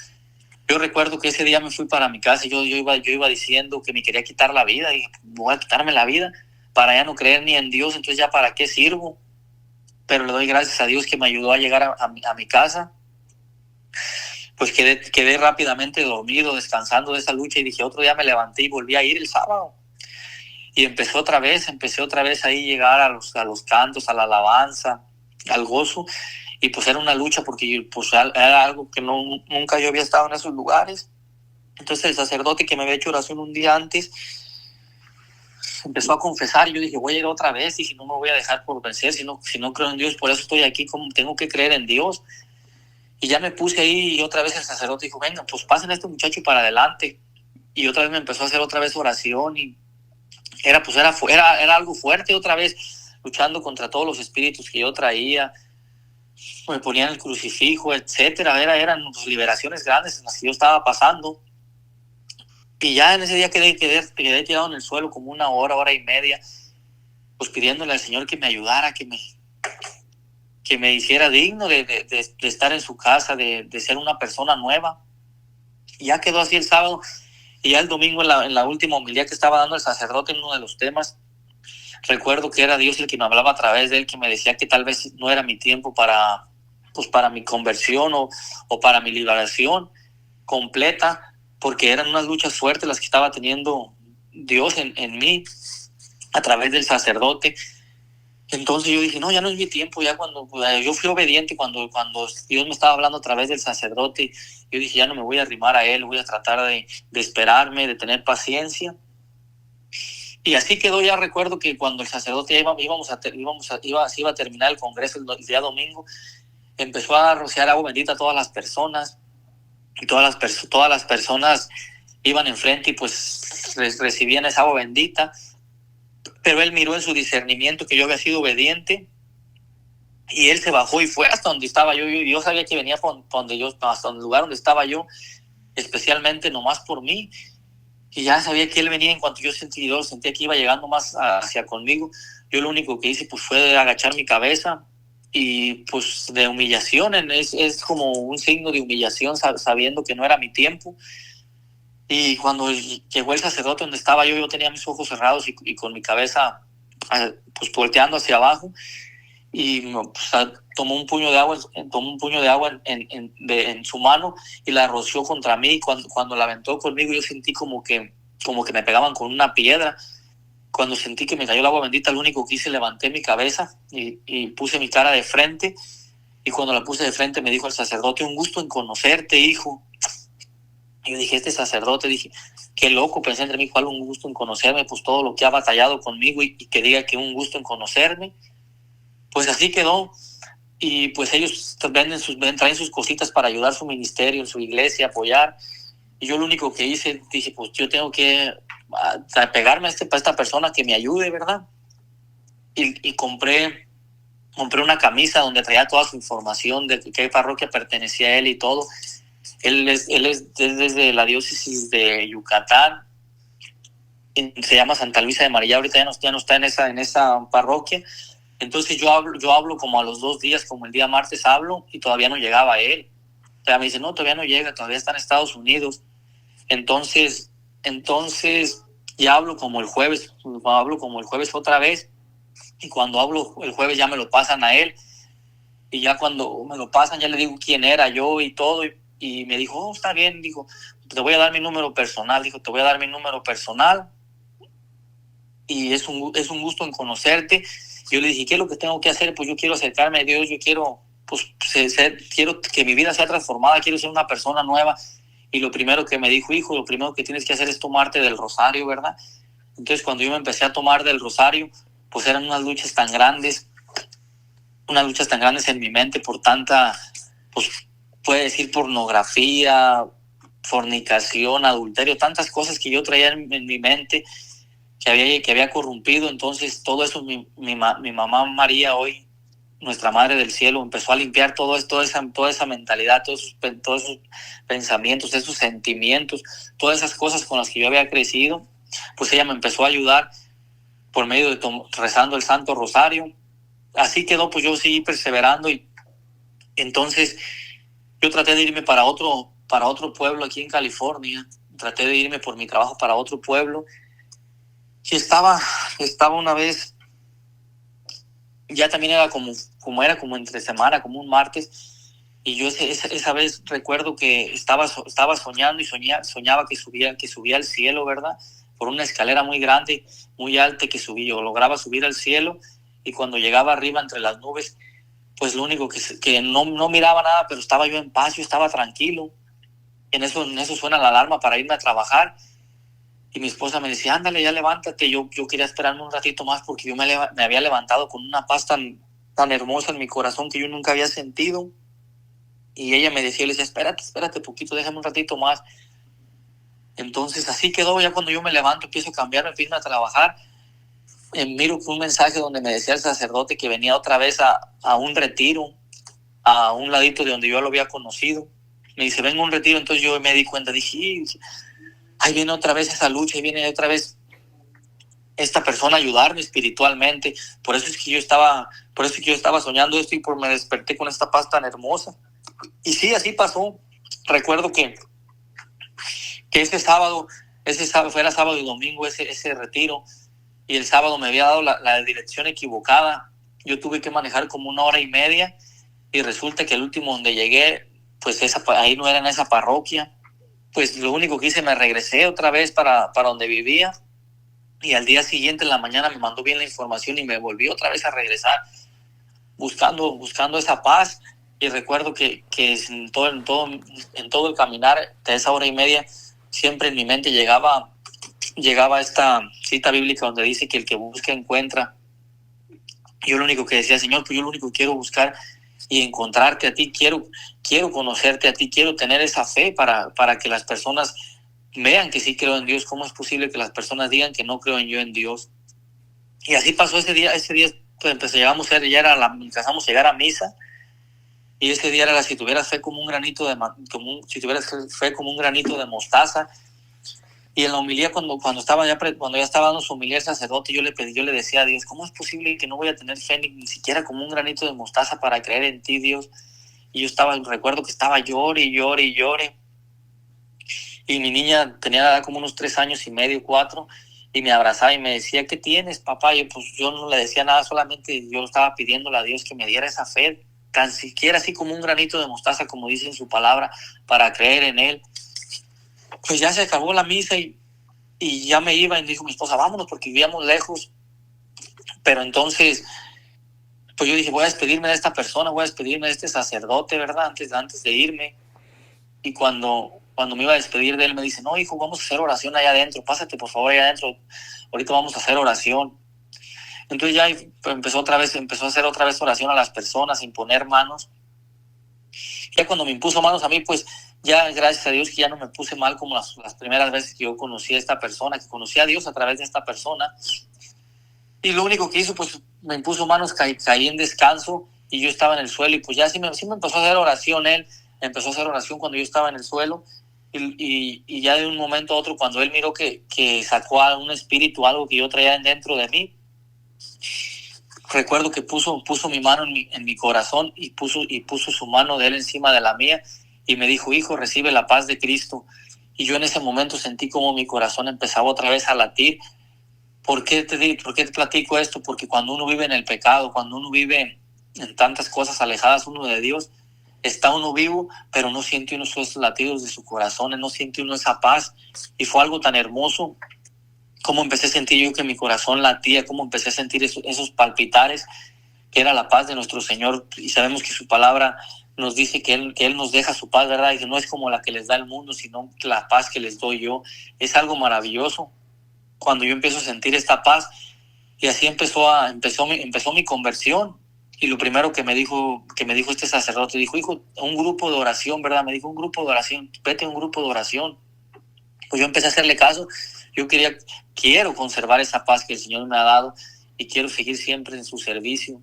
Yo recuerdo que ese día me fui para mi casa y yo iba diciendo que me quería quitar la vida y voy a quitarme la vida para ya no creer ni en Dios, entonces ya para qué sirvo. pero le doy gracias a Dios que me ayudó a llegar a mi casa. Pues quedé rápidamente dormido, descansando de esa lucha, y dije, otro día me levanté y volví a ir el sábado. Y empecé otra vez ahí llegar a los cantos, a la alabanza, al gozo. Y pues era una lucha porque pues era algo que nunca yo había estado en esos lugares. Entonces el sacerdote que me había hecho oración un día antes empezó a confesar, y yo dije, voy a ir otra vez, y si no me voy a dejar por vencer, si no creo en Dios, por eso estoy aquí, como tengo que creer en Dios. Y ya me puse ahí, y otra vez el sacerdote dijo, venga, pues pasen a este muchacho para adelante. Y otra vez me empezó a hacer otra vez oración, y era algo fuerte otra vez, luchando contra todos los espíritus que yo traía. Me ponían el crucifijo, etcétera. Eran pues, liberaciones grandes en las que yo estaba pasando. Y ya en ese día quedé tirado en el suelo como una hora y media, pues pidiéndole al Señor que me ayudara, que me hiciera digno de estar en su casa, de ser una persona nueva. Y ya quedó así el sábado. Y ya el domingo, en la última homilía que estaba dando el sacerdote en uno de los temas, recuerdo que era Dios el que me hablaba a través de él, que me decía que tal vez no era mi tiempo para mi conversión o para mi liberación completa, porque eran unas luchas fuertes las que estaba teniendo Dios en mí a través del sacerdote. Entonces yo dije, no, ya no es mi tiempo. Ya cuando yo fui obediente, cuando Dios me estaba hablando a través del sacerdote, yo dije, ya no me voy a arrimar a él, voy a tratar de esperarme, de tener paciencia. Y así quedó. Ya recuerdo que cuando el sacerdote iba a terminar el congreso el día domingo, empezó a rociar agua bendita a todas las personas, y todas las personas iban enfrente y pues recibían esa agua bendita. Pero él miró en su discernimiento que yo había sido obediente, y él se bajó y fue hasta donde estaba yo. Yo sabía que venía hasta el lugar donde estaba yo, especialmente nomás por mí. Y ya sabía que él venía. En cuanto yo sentía que iba llegando más hacia conmigo, yo lo único que hice pues fue agachar mi cabeza, y pues de humillación, es como un signo de humillación, sabiendo que no era mi tiempo. Y cuando llegó el sacerdote donde estaba yo tenía mis ojos cerrados y con mi cabeza pues volteando hacia abajo, y pues, tomó un puño de agua en su mano y la roció contra mí. Cuando la aventó conmigo, yo sentí como que me pegaban con una piedra. Cuando sentí que me cayó el agua bendita, lo único que hice, levanté mi cabeza y puse mi cara de frente. Y cuando la puse de frente, me dijo el sacerdote, un gusto en conocerte, hijo. Y yo dije, este sacerdote, dije, qué loco. Pensé entre mí, ¿cuál un gusto en conocerme? Pues todo lo que ha batallado conmigo, y que diga que un gusto en conocerme. Pues así quedó. Y pues ellos traen sus cositas para ayudar su ministerio, en su iglesia, apoyar. Y yo lo único que hice, dije, pues yo tengo que pegarme a esta persona que me ayude, ¿verdad? Y compré una camisa donde traía toda su información de qué parroquia pertenecía a él y todo. Él es desde la diócesis de Yucatán. Se llama Santa Luisa de María. Ahorita ya no está en esa parroquia. Entonces yo hablo como a los 2 días, como el día martes hablo, y todavía no llegaba él. O sea, me dice, no, todavía no llega, todavía está en Estados Unidos. Entonces ya hablo como el jueves otra vez, y cuando hablo el jueves ya me lo pasan a él, y ya cuando me lo pasan ya le digo quién era yo y todo, y me dijo, está bien, dijo, te voy a dar mi número personal, y es un gusto en conocerte. Yo le dije, ¿qué es lo que tengo que hacer? Pues yo quiero acercarme a Dios, yo quiero quiero que mi vida sea transformada, quiero ser una persona nueva. Y lo primero que me dijo, hijo, lo primero que tienes que hacer es tomarte del rosario, ¿verdad? Entonces cuando yo me empecé a tomar del rosario, pues eran unas luchas tan grandes en mi mente por tanta, pues puede decir pornografía, fornicación, adulterio, tantas cosas que yo traía en mi mente, que había corrompido. Entonces todo eso mi mamá María, hoy nuestra Madre del Cielo, empezó a limpiar toda esa mentalidad, todos esos pensamientos, esos sentimientos, todas esas cosas con las que yo había crecido. Pues ella me empezó a ayudar por medio de rezando el Santo Rosario. Así quedó, pues yo seguí perseverando, y entonces yo traté de irme para otro pueblo aquí en California. Traté de irme por mi trabajo para otro pueblo. Y estaba una vez, ya también era como como era como entre semana, como un martes, y yo esa vez recuerdo que estaba soñando y soñaba que subía al cielo, ¿verdad? Por una escalera muy grande, muy alta que yo lograba subir al cielo, y cuando llegaba arriba entre las nubes, pues lo único que no miraba nada, pero estaba yo en paz, yo estaba tranquilo. En eso suena la alarma para irme a trabajar, y mi esposa me decía, ándale, ya levántate. Yo quería esperarme un ratito más porque yo me había levantado con una paz tan hermosa en mi corazón que yo nunca había sentido. Y ella me decía, le decía, espérate poquito, déjame un ratito más. Entonces así quedó. Ya cuando yo me levanto, empiezo a cambiarme, empiezo a trabajar, miro un mensaje donde me decía el sacerdote que venía otra vez a un retiro, a un ladito de donde yo lo había conocido. Me dice, vengo a un retiro. Entonces yo me di cuenta, dije, ahí viene otra vez esa lucha, ahí viene otra vez esta persona a ayudarme espiritualmente. Por eso es que yo estaba soñando esto, y me desperté con esta paz tan hermosa. Y sí, así pasó. Recuerdo que ese sábado fuera sábado y domingo ese retiro, y el sábado me había dado la dirección equivocada. Yo tuve que manejar como 1 hora y media, y resulta que el último donde llegué, pues ahí no era en esa parroquia. Pues lo único que hice, me regresé otra vez para donde vivía, y al día siguiente en la mañana me mandó bien la información y me volví otra vez a regresar buscando esa paz. Y recuerdo que en todo el caminar de esa 1 hora y media, siempre en mi mente llegaba esta cita bíblica donde dice que el que busca encuentra. Yo lo único que decía, Señor, pues yo lo único que quiero buscar y encontrarte a ti, quiero conocerte a ti, quiero tener esa fe para que las personas vean que sí creo en Dios. ¿Cómo es posible que las personas digan que no creo en Dios? Y así pasó ese día, pues empezamos a llegar a misa, y ese día era si tuvieras fe como un granito de mostaza. Y en la homilía, cuando ya estaba dando su homilía el sacerdote, yo le decía a Dios, ¿cómo es posible que no voy a tener fe ni siquiera como un granito de mostaza para creer en ti, Dios? Y recuerdo que estaba llore y llore y llore. Y mi niña tenía como unos 3 años y medio, 4, y me abrazaba y me decía, ¿qué tienes, papá? Yo no le decía nada, solamente yo estaba pidiéndole a Dios que me diera esa fe, tan siquiera así como un granito de mostaza, como dice en su palabra, para creer en Él. Pues ya se acabó la misa, y ya me iba, y dijo mi esposa, vámonos, porque vivíamos lejos. Pero entonces, pues yo dije, voy a despedirme de esta persona, voy a despedirme de este sacerdote, ¿verdad? Antes de irme. Y cuando me iba a despedir de él, me dice, no, hijo, vamos a hacer oración allá adentro, pásate por favor allá adentro, ahorita vamos a hacer oración. Entonces ya empezó a hacer otra vez oración a las personas, imponer manos. Ya cuando me impuso manos a mí, pues ya gracias a Dios que ya no me puse mal como las primeras veces que yo conocí a esta persona, que conocí a Dios a través de esta persona. Y lo único que hizo, pues me impuso manos, caí en descanso, y yo estaba en el suelo, y pues ya sí me empezó a hacer oración él. Empezó a hacer oración cuando yo estaba en el suelo, y ya de un momento a otro, cuando él miró que sacó a un espíritu, algo que yo traía dentro de mí, recuerdo que puso mi mano en mi corazón, y puso su mano de él encima de la mía, y me dijo, hijo, recibe la paz de Cristo. Y yo en ese momento sentí como mi corazón empezaba otra vez a latir. ¿Por qué te platico esto? Porque cuando uno vive en el pecado, cuando uno vive en tantas cosas alejadas uno de Dios, está uno vivo, pero no siente uno esos latidos de su corazón, no siente uno esa paz. Y fue algo tan hermoso como empecé a sentir yo que mi corazón latía, como empecé a sentir esos palpitares, que era la paz de nuestro Señor. Y sabemos que su palabra nos dice que Él nos deja su paz, ¿verdad? Y que no es como la que les da el mundo, sino la paz que les doy yo. Es algo maravilloso cuando yo empiezo a sentir esta paz. Y así empezó mi conversión. Y lo primero que me dijo este sacerdote, dijo, hijo, un grupo de oración, ¿verdad? Me dijo, un grupo de oración, vete a un grupo de oración. Pues yo empecé a hacerle caso. Yo quiero conservar esa paz que el Señor me ha dado, y quiero seguir siempre en su servicio.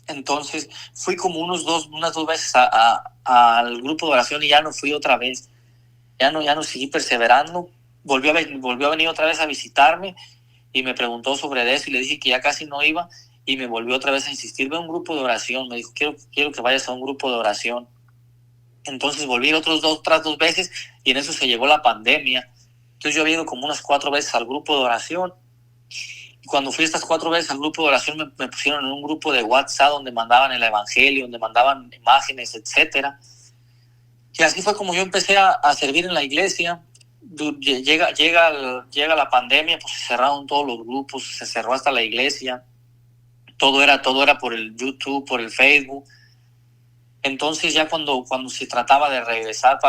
Entonces fui como unas dos veces al grupo de oración, y ya no fui otra vez. Ya no seguí perseverando. Volvió a venir otra vez a visitarme, y me preguntó sobre eso, y le dije que ya casi no iba, y me volvió otra vez a insistir, ve a un grupo de oración. Me dijo, quiero que vayas a un grupo de oración. Entonces volví otras 2 veces, y en eso se llegó la pandemia. Entonces yo había ido como unas 4 veces al grupo de oración, Y cuando fui estas 4 veces al grupo de oración, me pusieron en un grupo de WhatsApp donde mandaban el evangelio, donde mandaban imágenes, etcétera. Y así fue como yo empecé a servir en la iglesia. Llega la pandemia, pues se cerraron todos los grupos, se cerró hasta la iglesia. Todo era por el YouTube, por el Facebook. Entonces ya cuando se trataba de regresar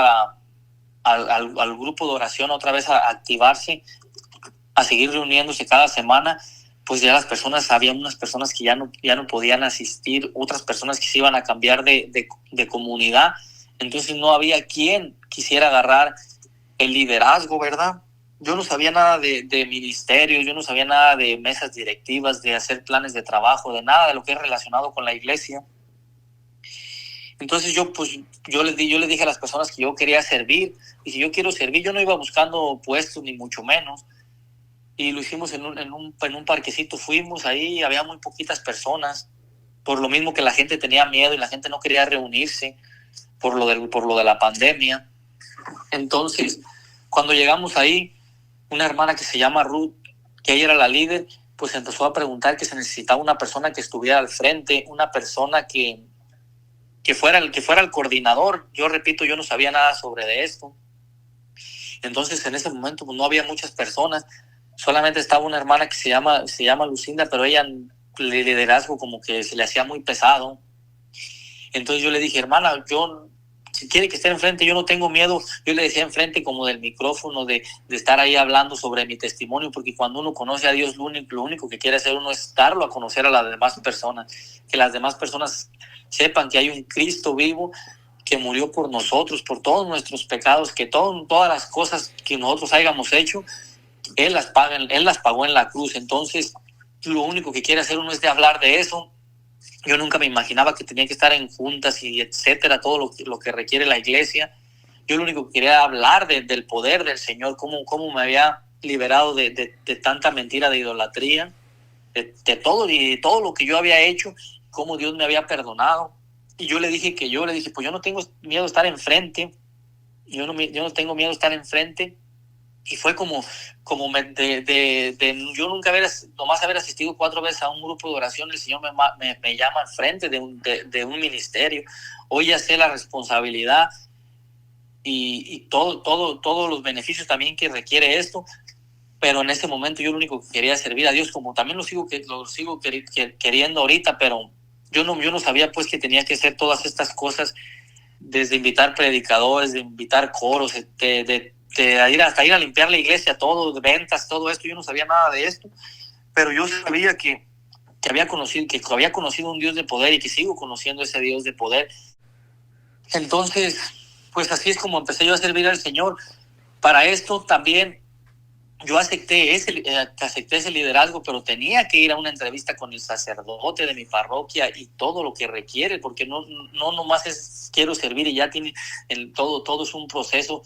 al grupo de oración otra vez a activarse, a seguir reuniéndose cada semana, pues ya había unas personas que ya no podían asistir, otras personas que se iban a cambiar de comunidad. Entonces no había quien quisiera agarrar el liderazgo, ¿verdad? Yo no sabía nada de ministerios, yo no sabía nada de mesas directivas, de hacer planes de trabajo, de nada de lo que es relacionado con la iglesia. Entonces yo le dije a las personas que yo quería servir, y si yo quiero servir, yo no iba buscando puestos ni mucho menos. Y lo hicimos en un parquecito, fuimos ahí, había muy poquitas personas, por lo mismo que la gente tenía miedo y la gente no quería reunirse por lo de la pandemia. Entonces, cuando llegamos ahí, una hermana que se llama Ruth, que ella era la líder, pues empezó a preguntar que se necesitaba una persona que estuviera al frente, una persona que fuera el coordinador. Yo repito, yo no sabía nada sobre esto. Entonces, en ese momento pues, no había muchas personas. Solamente estaba una hermana que se llama Lucinda, pero ella el liderazgo como que se le hacía muy pesado. Entonces yo le dije, hermana, si quiere que esté enfrente, yo no tengo miedo. Yo le decía enfrente como del micrófono, de estar ahí hablando sobre mi testimonio, porque cuando uno conoce a Dios, lo único que quiere hacer uno es darlo a conocer a las demás personas, que las demás personas sepan que hay un Cristo vivo que murió por nosotros, por todos nuestros pecados, que todas las cosas que nosotros hayamos hecho, Él las pagó en la cruz. Entonces, lo único que quiere hacer uno es de hablar de eso. Yo nunca me imaginaba que tenía que estar en juntas y etcétera, todo lo que requiere la iglesia. Yo lo único que quería era hablar del poder del Señor, cómo me había liberado de tanta mentira, de idolatría, de todo lo que yo había hecho, cómo Dios me había perdonado. Y yo le dije, pues yo no tengo miedo de estar enfrente, yo no tengo miedo de estar enfrente. Y fue como yo nunca nomás haber asistido 4 veces a un grupo de oración, el Señor me llama al frente de un ministerio. Hoy ya sé la responsabilidad y todos los beneficios también que requiere esto, pero en ese momento yo lo único que quería servir a Dios, como también lo sigo queriendo ahorita, pero yo no sabía pues que tenía que hacer todas estas cosas, desde invitar predicadores, de invitar coros, hasta ir a limpiar la iglesia, todo, ventas, todo esto. Yo no sabía nada de esto, pero yo sabía que había conocido un Dios de poder y que sigo conociendo ese Dios de poder. Entonces, pues así es como empecé yo a servir al Señor. Para esto también yo acepté ese liderazgo, pero tenía que ir a una entrevista con el sacerdote de mi parroquia y todo lo que requiere, porque no nomás es quiero servir y ya tiene todo es un proceso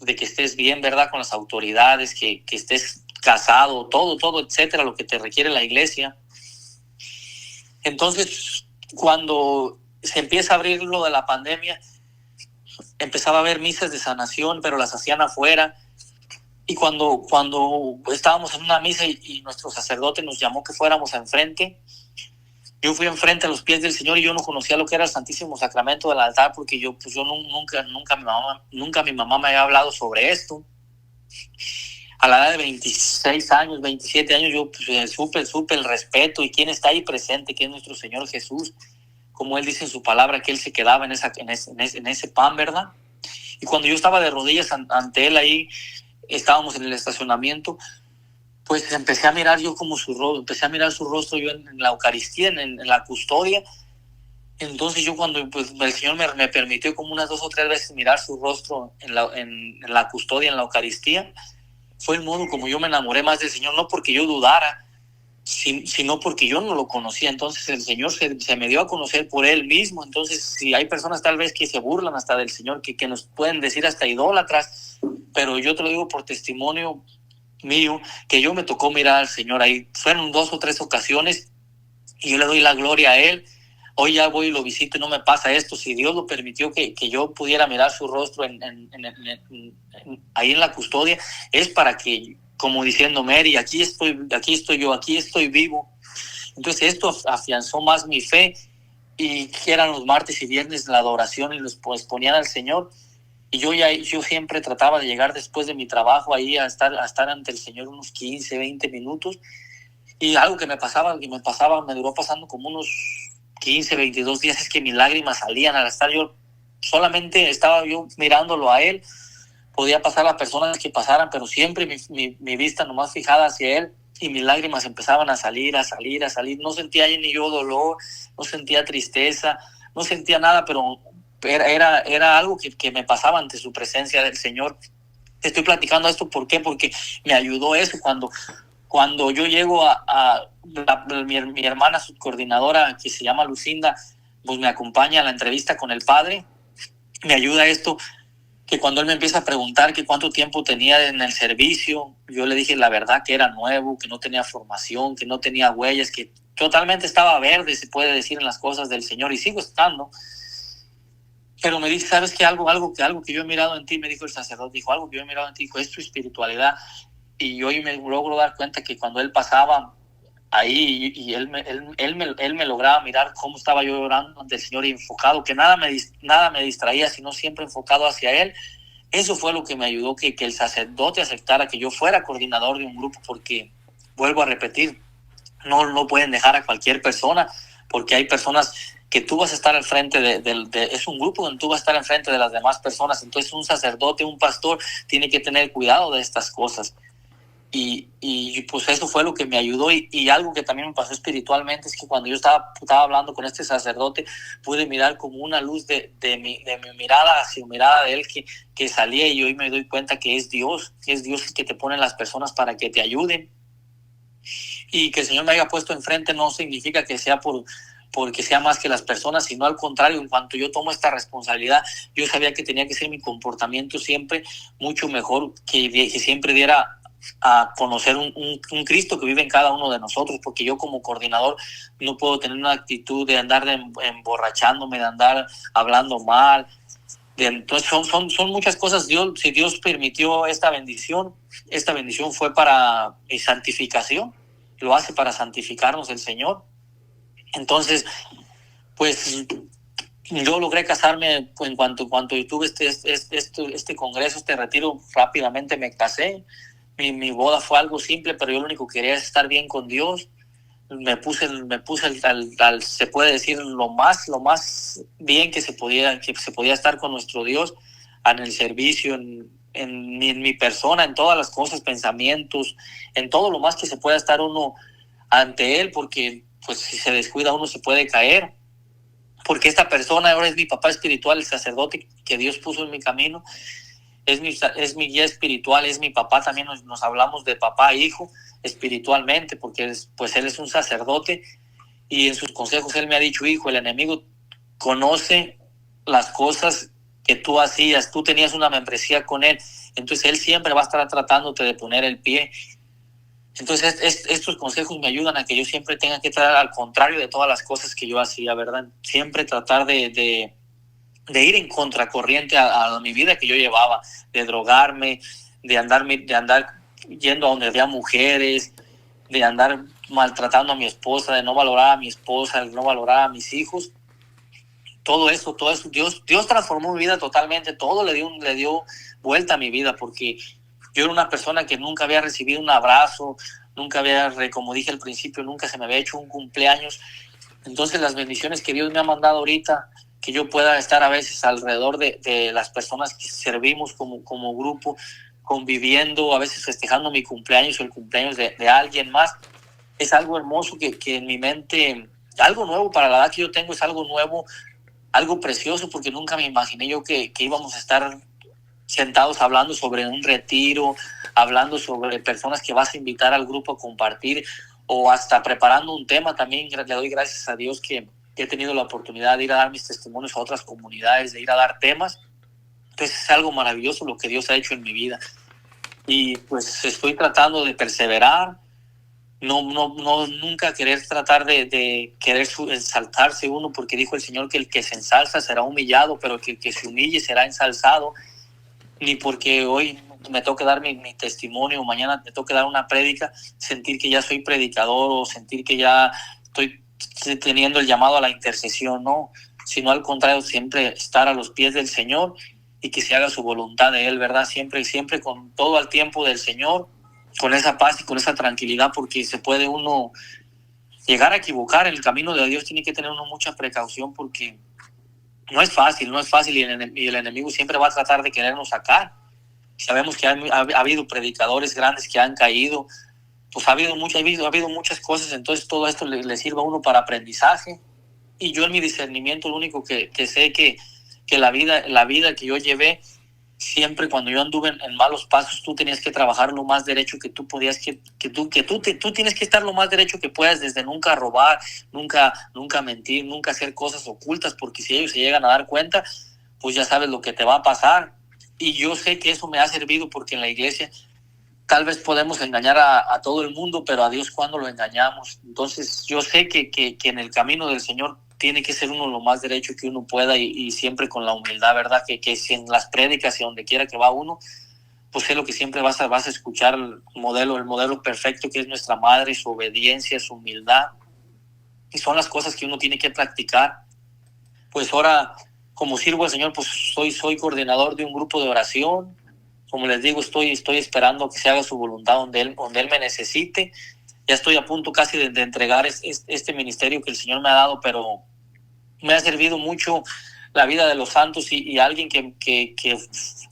de que estés bien, ¿verdad? Con las autoridades, que estés casado, todo, etcétera, lo que te requiere la iglesia. Entonces, cuando se empieza a abrir lo de la pandemia, empezaba a haber misas de sanación, pero las hacían afuera. Y cuando estábamos en una misa y nuestro sacerdote nos llamó que fuéramos enfrente, yo fui enfrente a los pies del Señor y yo no conocía lo que era el Santísimo Sacramento del altar, porque yo nunca mi mamá me había hablado sobre esto. A la edad de 26 años, 27 años, yo supe el respeto y quién está ahí presente, que es nuestro Señor Jesús, como Él dice en su palabra, que Él se quedaba en ese pan, ¿verdad? Y cuando yo estaba de rodillas ante Él ahí, estábamos en el estacionamiento, pues empecé a mirar yo como empecé a mirar su rostro yo en la Eucaristía, en la custodia. Entonces yo cuando pues, el Señor me permitió como unas 2 o 3 veces mirar su rostro en la custodia, en la Eucaristía, fue el modo como yo me enamoré más del Señor, no porque yo dudara, sino porque yo no lo conocía. Entonces el Señor se me dio a conocer por Él mismo. Entonces si hay personas tal vez que se burlan hasta del Señor, que nos pueden decir hasta idólatras, pero yo te lo digo por testimonio mío, que yo me tocó mirar al Señor ahí. Fueron 2 o 3 ocasiones y yo le doy la gloria a Él. Hoy ya voy y lo visito y no me pasa esto. Si Dios lo permitió que yo pudiera mirar su rostro ahí en la custodia, es para que como diciendo, Mary, aquí estoy yo, aquí estoy vivo. Entonces esto afianzó más mi fe, y que eran los martes y viernes la adoración y los pues ponían al Señor. Y yo siempre trataba de llegar después de mi trabajo ahí a estar ante el Señor unos 15, 20 minutos. Y algo que me duró pasando como unos 15, 22 días, es que mis lágrimas salían al estar yo, solamente estaba yo mirándolo a Él. Podía pasar las personas que pasaran, pero siempre mi vista nomás fijada hacia Él, y mis lágrimas empezaban a salir. No sentía ni yo dolor, no sentía tristeza, no sentía nada, pero era algo que me pasaba ante su presencia del Señor. Te estoy platicando esto, ¿por qué? Porque me ayudó eso. Cuando yo llego mi hermana subcoordinadora, que se llama Lucinda, pues me acompaña a la entrevista con el padre. Me ayuda esto, que cuando él me empieza a preguntar que cuánto tiempo tenía en el servicio, yo le dije la verdad, que era nuevo, que no tenía formación, que no tenía huellas, que totalmente estaba verde, se puede decir, en las cosas del Señor, y sigo estando. Pero me dice, ¿sabes qué? Algo que yo he mirado en ti, me dijo el sacerdote, dijo, algo que yo he mirado en ti, es tu espiritualidad. Y hoy me logro dar cuenta que cuando él pasaba ahí, y él me lograba mirar cómo estaba yo orando ante el Señor y enfocado, que nada me distraía, sino siempre enfocado hacia Él. Eso fue lo que me ayudó que el sacerdote aceptara que yo fuera coordinador de un grupo, porque, vuelvo a repetir, no pueden dejar a cualquier persona, porque hay personas que tú vas a estar al frente es un grupo donde tú vas a estar al frente de las demás personas. Entonces un sacerdote, un pastor, tiene que tener cuidado de estas cosas. Y pues eso fue lo que me ayudó, y algo que también me pasó espiritualmente es que cuando yo estaba hablando con este sacerdote, pude mirar como una luz de mi mirada hacia mirada de él que salía, y hoy me doy cuenta que es Dios el que te pone las personas para que te ayuden. Y que el Señor me haya puesto enfrente no significa que sea porque sea más que las personas, sino al contrario. En cuanto yo tomo esta responsabilidad, yo sabía que tenía que ser mi comportamiento siempre mucho mejor, que siempre diera a conocer un Cristo que vive en cada uno de nosotros, porque yo como coordinador no puedo tener una actitud de andar emborrachándome, de andar hablando mal. Entonces son muchas cosas. Si Dios permitió esta bendición fue para mi santificación, lo hace para santificarnos el Señor. Entonces, pues yo logré casarme en cuanto tuve este congreso, este retiro, rápidamente me casé. Mi boda fue algo simple, pero yo lo único que quería es estar bien con Dios. Me puse se puede decir, lo más bien que se podía estar con nuestro Dios, en el servicio, en mi persona, en todas las cosas, pensamientos, en todo lo más que se pueda estar uno ante Él, porque pues si se descuida uno se puede caer. Porque esta persona ahora es mi papá espiritual, el sacerdote que Dios puso en mi camino. Es mi guía espiritual, es mi papá. También nos hablamos de papá e hijo espiritualmente, porque él es un sacerdote, y en sus consejos él me ha dicho: hijo, el enemigo conoce las cosas que tú hacías, tú tenías una membresía con él, entonces él siempre va a estar tratándote de poner el pie. Entonces estos consejos me ayudan a que yo siempre tenga que estar al contrario de todas las cosas que yo hacía, ¿verdad? Siempre tratar de ir en contracorriente a mi vida que yo llevaba, de drogarme, de andar yendo a donde había mujeres, de andar maltratando a mi esposa, de no valorar a mi esposa, de no valorar a mis hijos. Todo eso, Dios transformó mi vida totalmente. Todo le dio vuelta a mi vida, porque yo era una persona que nunca había recibido un abrazo, como dije al principio, nunca se me había hecho un cumpleaños. Entonces las bendiciones que Dios me ha mandado ahorita, que yo pueda estar a veces alrededor de las personas que servimos como grupo, conviviendo, a veces festejando mi cumpleaños o el cumpleaños de alguien más, es algo hermoso que en mi mente, algo nuevo para la edad que yo tengo, es algo nuevo, algo precioso, porque nunca me imaginé yo que íbamos a estar sentados hablando sobre un retiro, hablando sobre personas que vas a invitar al grupo a compartir, o hasta preparando un tema. También le doy gracias a Dios que he tenido la oportunidad de ir a dar mis testimonios a otras comunidades, de ir a dar temas. Entonces es algo maravilloso lo que Dios ha hecho en mi vida, y pues estoy tratando de perseverar, nunca tratar de querer ensalzarse uno, porque dijo el Señor que el que se ensalza será humillado, pero que el que se humille será ensalzado. Ni porque hoy me toque dar mi testimonio, mañana me toque dar una prédica, sentir que ya soy predicador o sentir que ya estoy teniendo el llamado a la intercesión, no, sino al contrario, siempre estar a los pies del Señor y que se haga su voluntad de Él, ¿verdad? Siempre con todo al tiempo del Señor, con esa paz y con esa tranquilidad, porque se puede uno llegar a equivocar. En el camino de Dios tiene que tener uno mucha precaución, porque no es fácil y el enemigo siempre va a tratar de querernos sacar. Sabemos que ha habido predicadores grandes que han caído, pues ha habido muchas cosas, entonces todo esto le sirve a uno para aprendizaje. Y yo en mi discernimiento, lo único que sé que la vida que yo llevé, siempre cuando yo anduve en malos pasos, tú tenías que trabajar lo más derecho que tú podías, tú tienes que estar lo más derecho que puedas, desde nunca robar, nunca mentir, nunca hacer cosas ocultas, porque si ellos se llegan a dar cuenta, pues ya sabes lo que te va a pasar. Y yo sé que eso me ha servido, porque en la iglesia tal vez podemos engañar a todo el mundo, pero a Dios, ¿cuándo lo engañamos? Entonces yo sé que en el camino del Señor tiene que ser uno lo más derecho que uno pueda, y siempre con la humildad, ¿verdad? Que si en las prédicas y donde quiera que va uno, pues es lo que siempre vas a escuchar, el modelo perfecto que es nuestra madre, su obediencia, su humildad, y son las cosas que uno tiene que practicar. Pues ahora, como sirvo al Señor, pues soy coordinador de un grupo de oración. Como les digo, estoy esperando que se haga su voluntad donde él me necesite. Ya estoy a punto casi de entregar este ministerio que el Señor me ha dado, pero me ha servido mucho la vida de los santos, y alguien que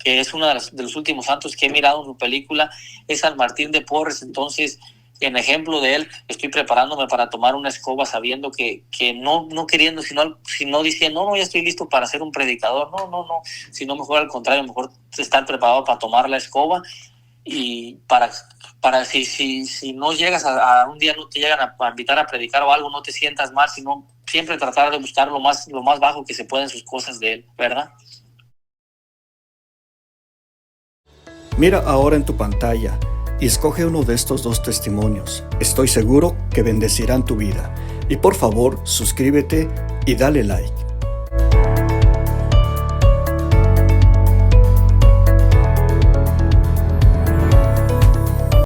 es uno de los últimos santos que he mirado en su película es San Martín de Porres. Entonces, en ejemplo de él, estoy preparándome para tomar una escoba, sabiendo que no queriendo, sino diciendo, no, ya estoy listo para ser un predicador, no, sino mejor al contrario, mejor estar preparado para tomar la escoba, y para si no llegas a un día, no te llegan a invitar a predicar o algo, no te sientas mal, sino siempre tratar de buscar lo más bajo que se pueda en sus cosas de Él, ¿verdad? Mira ahora en tu pantalla y escoge uno de estos 2 testimonios. Estoy seguro que bendecirán tu vida. Y por favor, suscríbete y dale like.